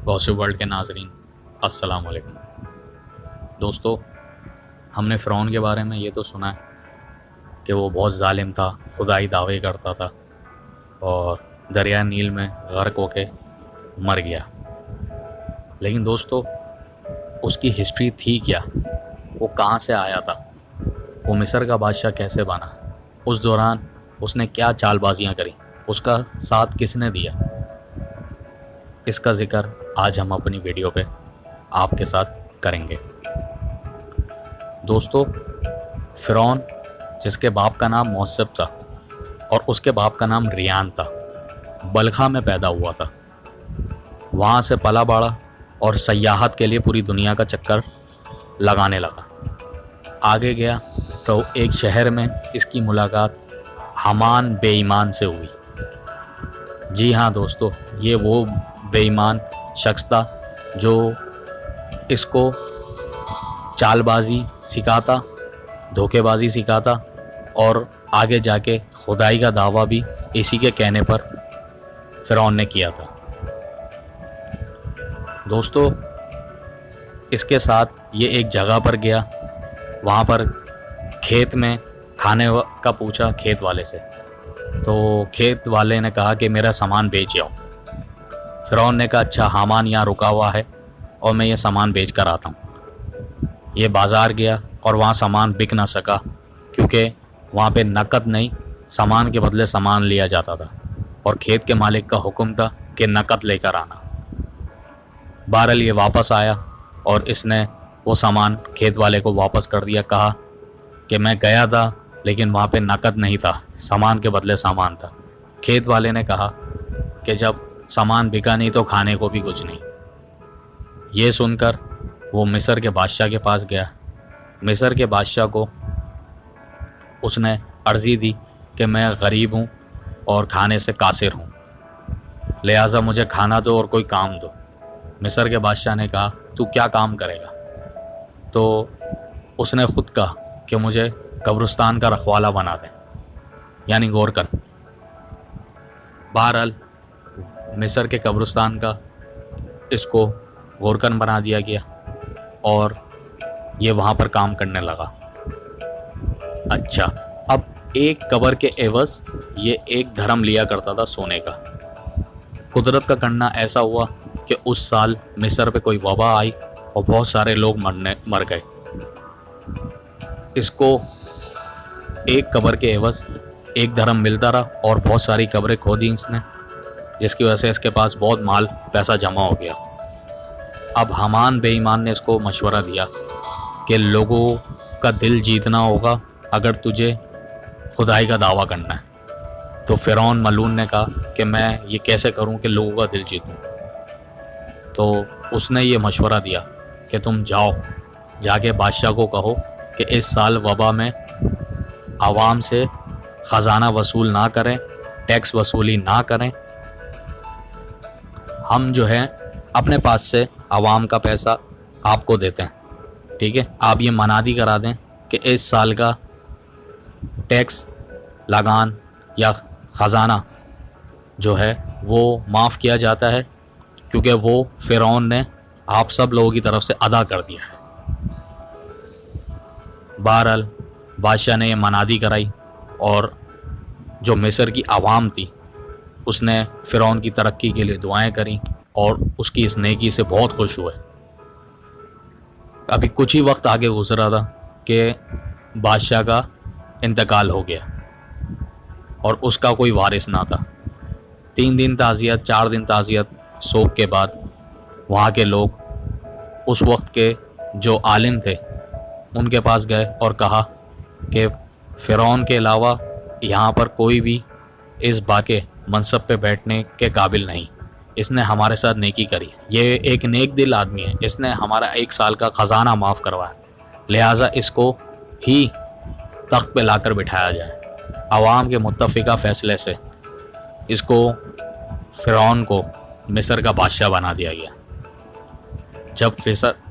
Gossip world کے ناظرین السلام علیکم۔ دوستو، ہم نے فرعون کے بارے میں یہ تو سنا ہے کہ وہ بہت ظالم تھا، خدائی دعوے کرتا تھا اور دریا نیل میں غرق ہو کے مر گیا۔ لیکن دوستو، اس کی ہسٹری تھی کیا؟ وہ کہاں سے آیا تھا؟ وہ مصر کا بادشاہ کیسے بنا؟ اس دوران اس نے کیا چال بازیاں کری؟ اس کا ساتھ کس نے دیا؟ اس کا ذکر آج ہم اپنی ویڈیو پہ آپ کے ساتھ کریں گے۔ دوستو، فرعون جس کے باپ کا نام موصب تھا اور اس کے باپ کا نام ریان تھا، بلخا میں پیدا ہوا تھا۔ وہاں سے پلا بڑھا اور سیاحت کے لیے پوری دنیا کا چکر لگانے لگا۔ آگے گیا تو ایک شہر میں اس کی ملاقات حامان بے ایمان سے ہوئی۔ جی ہاں دوستو، یہ وہ بے ایمان شخص تھا جو اس کو چال بازی سکھاتا، دھوکے بازی سکھاتا اور آگے جا کے خدائی کا دعویٰ بھی اسی کے کہنے پر فرعون نے کیا تھا۔ دوستو، اس کے ساتھ یہ ایک جگہ پر گیا، وہاں پر کھیت میں کھانے کا پوچھا کھیت والے سے، تو کھیت والے نے کہا کہ میرا سامان بیچ آؤ۔ فرعون نے کہا اچھا، حامان یہاں رکا ہوا ہے اور میں یہ سامان بیچ کر آتا ہوں۔ یہ بازار گیا اور وہاں سامان بک نہ سکا کیونکہ وہاں پہ نقد نہیں، سامان کے بدلے سامان لیا جاتا تھا اور کھیت کے مالک کا حکم تھا کہ نقد لے کر آنا۔ بہرحال یہ واپس آیا اور اس نے وہ سامان کھیت والے کو واپس کر دیا، کہا کہ میں گیا تھا لیکن وہاں پہ نقد نہیں تھا، سامان کے بدلے سامان تھا۔ کھیت والے نے کہا کہ جب سامان بکا نہیں تو کھانے کو بھی کچھ نہیں۔ یہ سن کر وہ مصر کے بادشاہ کے پاس گیا۔ مصر کے بادشاہ کو اس نے عرضی دی کہ میں غریب ہوں اور کھانے سے قاصر ہوں، لہٰذا مجھے کھانا دو اور کوئی کام دو۔ مصر کے بادشاہ نے کہا تو کیا کام کرے گا؟ تو اس نے خود کہا کہ مجھے قبرستان کا رکھوالا بنا دیں، یعنی گورکن۔ بہرحال مصر کے قبرستان کا اس کو گورکن بنا دیا گیا اور یہ وہاں پر کام کرنے لگا۔ اچھا، اب ایک قبر کے عوض یہ ایک دھرم لیا کرتا تھا سونے کا۔ قدرت کا کرنا ایسا ہوا کہ اس سال مصر پہ کوئی وبا آئی اور بہت سارے لوگ مر گئے۔ اس کو ایک قبر کے عوض ایک دھرم ملتا رہا اور بہت ساری قبریں کھودی اس نے، جس کی وجہ سے اس کے پاس بہت مال پیسہ جمع ہو گیا۔ اب حامان بے ایمان نے اس کو مشورہ دیا کہ لوگوں کا دل جیتنا ہوگا اگر تجھے خدائی کا دعویٰ کرنا ہے۔ تو فرعون ملعون نے کہا کہ میں یہ کیسے کروں کہ لوگوں کا دل جیتوں؟ تو اس نے یہ مشورہ دیا کہ تم جاؤ، جا کے بادشاہ کو کہو کہ اس سال وبا میں عوام سے خزانہ وصول نہ کریں، ٹیکس وصولی نہ کریں، ہم جو ہے اپنے پاس سے عوام کا پیسہ آپ کو دیتے ہیں، ٹھیک ہے؟ آپ یہ منادی کرا دیں کہ اس سال کا ٹیکس، لگان یا خزانہ جو ہے وہ معاف کیا جاتا ہے کیونکہ وہ فرعون نے آپ سب لوگوں کی طرف سے ادا کر دیا ہے۔ بہرحال بادشاہ نے یہ منادی کرائی اور جو مصر کی عوام تھی اس نے فرعون کی ترقی کے لیے دعائیں کریں اور اس کی اس نیکی سے بہت خوش ہوئے۔ ابھی کچھ ہی وقت آگے گزرا تھا کہ بادشاہ کا انتقال ہو گیا اور اس کا کوئی وارث نہ تھا۔ 3 دن تعزیت، 4 دن تعزیت، سوگ کے بعد وہاں کے لوگ اس وقت کے جو عالم تھے ان کے پاس گئے اور کہا کہ فرعون کے علاوہ یہاں پر کوئی بھی اس باقی منصب پہ بیٹھنے کے قابل نہیں، اس نے ہمارے ساتھ نیکی کری، یہ ایک نیک دل آدمی ہے، اس نے ہمارا 1 سال کا خزانہ معاف کروایا، لہٰذا اس کو ہی تخت پہ لا کر بٹھایا جائے۔ عوام کے متفقہ فیصلے سے اس کو فرعون کو مصر کا بادشاہ بنا دیا گیا۔ جب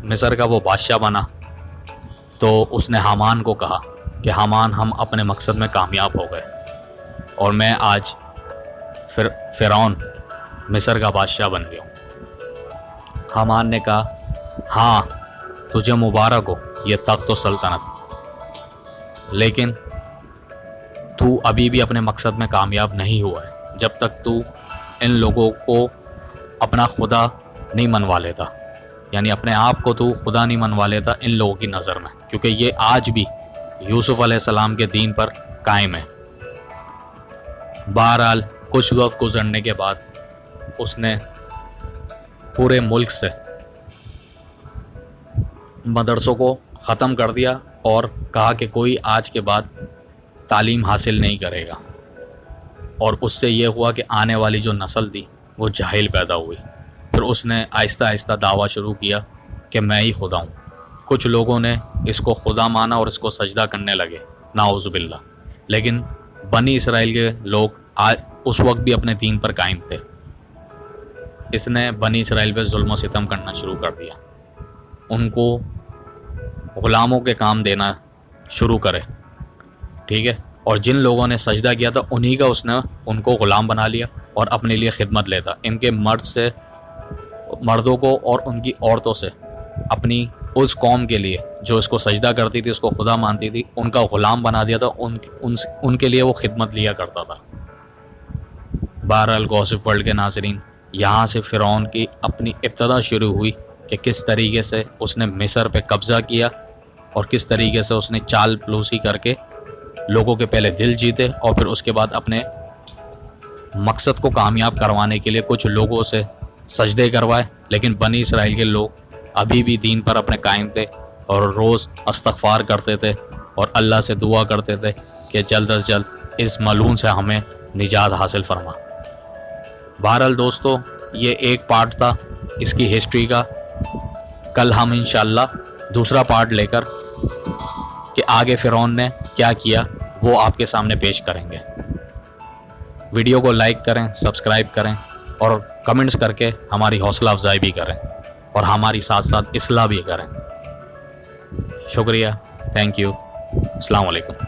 مصر کا وہ بادشاہ بنا تو اس نے حامان کو کہا کہ حامان، ہم اپنے مقصد میں کامیاب ہو گئے اور میں آج فرعون مصر کا بادشاہ بن گیا ہوں۔ حامان نے کہا ہاں تجھے مبارک ہو یہ تخت و سلطنت، لیکن تو ابھی بھی اپنے مقصد میں کامیاب نہیں ہوا ہے جب تک تو ان لوگوں کو اپنا خدا نہیں منوا لیتا، یعنی اپنے آپ کو تو خدا نہیں منوا لیتا ان لوگوں کی نظر میں، کیونکہ یہ آج بھی یوسف علیہ السلام کے دین پر قائم ہے۔ بہرحال کچھ وقت گزرنے کے بعد اس نے پورے ملک سے مدرسوں کو ختم کر دیا اور کہا کہ کوئی آج کے بعد تعلیم حاصل نہیں کرے گا، اور اس سے یہ ہوا کہ آنے والی جو نسل تھی وہ جاہل پیدا ہوئی۔ پھر اس نے آہستہ آہستہ دعویٰ شروع کیا کہ میں ہی خدا ہوں۔ کچھ لوگوں نے اس کو خدا مانا اور اس کو سجدہ کرنے لگے، نعوذ باللہ، لیکن بنی اسرائیل کے لوگ اس وقت بھی اپنے دین پر قائم تھے۔ اس نے بنی اسرائیل پہ ظلم و ستم کرنا شروع کر دیا، ان کو غلاموں کے کام دینا شروع کرے، ٹھیک ہے، اور جن لوگوں نے سجدہ کیا تھا انہی کا اس نے ان کو غلام بنا لیا اور اپنے لیے خدمت لیتا، ان کے مردوں کو اور ان کی عورتوں سے اپنی اس قوم کے لیے جو اس کو سجدہ کرتی تھی، اس کو خدا مانتی تھی، ان کا غلام بنا دیا تھا، ان کے لیے وہ خدمت لیا کرتا تھا۔ بہرحال گوسپ ورلڈ کے ناظرین، یہاں سے فرعون کی اپنی ابتدا شروع ہوئی کہ کس طریقے سے اس نے مصر پہ قبضہ کیا اور کس طریقے سے اس نے چال پلوسی کر کے لوگوں کے پہلے دل جیتے اور پھر اس کے بعد اپنے مقصد کو کامیاب کروانے کے لیے کچھ لوگوں سے سجدے کروائے، لیکن بنی اسرائیل کے لوگ ابھی بھی دین پر اپنے قائم تھے اور روز استغفار کرتے تھے اور اللہ سے دعا کرتے تھے کہ جلد از جلد اس ملعون سے ہمیں نجات حاصل فرما۔ بہرحال دوستو، یہ ایک پارٹ تھا اس کی ہسٹری کا۔ کل ہم انشاءاللہ دوسرا پارٹ لے کر کہ آگے فرعون نے کیا کیا وہ آپ کے سامنے پیش کریں گے۔ ویڈیو کو لائک کریں، سبسکرائب کریں اور کمنٹس کر کے ہماری حوصلہ افزائی بھی کریں اور ہماری ساتھ ساتھ اصلاح بھی کریں۔ شکریہ، تھینک یو، السلام علیکم۔